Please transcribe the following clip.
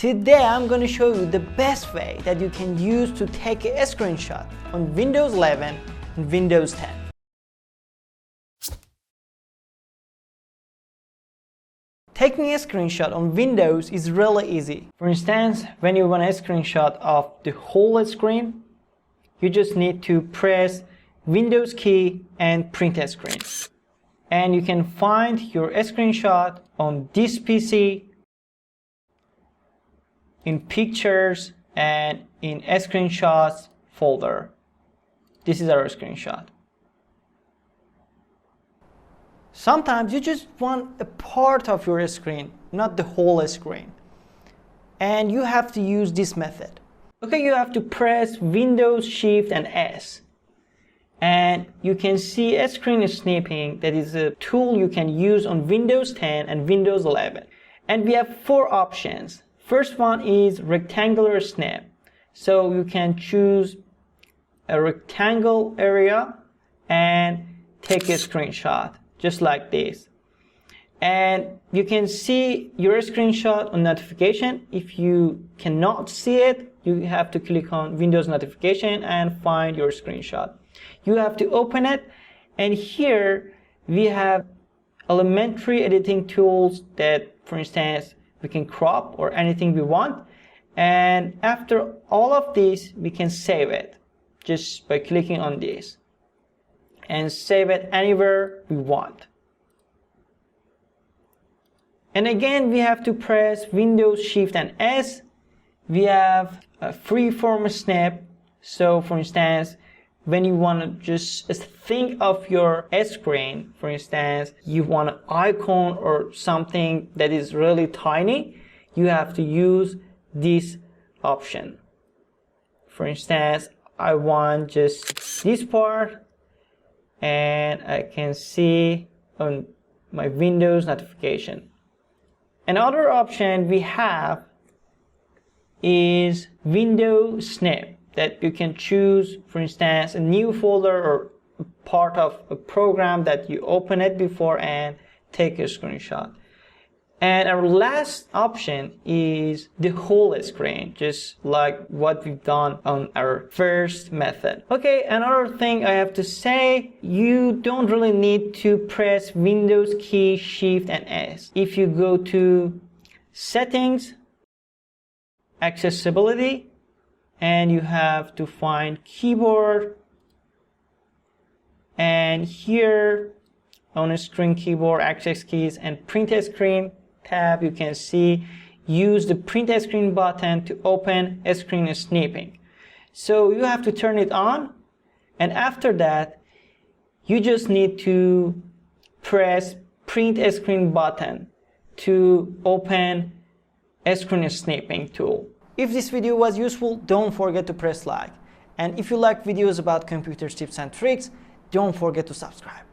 Today I'm going to show you the best way that you can use to take a screenshot on Windows 11 and Windows 10. Taking a screenshot on Windows is really easy. For instance, when you want a screenshot of the whole screen, you just need to press Windows key and print a screen. And you can find your screenshot on this PC, in pictures, and in a screenshots folder. This is our screenshot. Sometimes you just want a part of your screen, not the whole screen. And you have to use this method. Okay, you have to press Windows, Shift, and S. And you can see a screen snipping. That is a tool you can use on Windows 10 and Windows 11. And we have 4 options. First one is rectangular snip. So you can choose a rectangle area and take a screenshot, just like this. And you can see your screenshot on notification. If you cannot see it, you have to click on Windows notification and find your screenshot. You have to open it, and here we have elementary editing tools that, for instance, we can crop or anything we want. And after all of this, we can save it just by clicking on this and save it anywhere we want. And again, we have to press Windows, Shift, and S. We have a freeform snip. So for instance, when you want to just think of your screen, for instance, you want an icon or something that is really tiny, you have to use this option. For instance, I want just this part, and I can see on my Windows notification. Another option we have is Window Snip, that you can choose, for instance, a new folder or part of a program that you open it before and take a screenshot. And our last option is the whole screen, just like what we've done on our first method. Okay, another thing I have to say, you don't really need to press Windows key, Shift, and S. If you go to Settings, Accessibility, and you have to find Keyboard, and here on a screen keyboard, access keys, and print a screen tab, you can see use the print a screen button to open a screen snipping. So you have to turn it on, and after that you just need to press print a screen button to open a screen snipping tool. If this video was useful, don't forget to press like. And if you like videos about computer tips and tricks, don't forget to subscribe.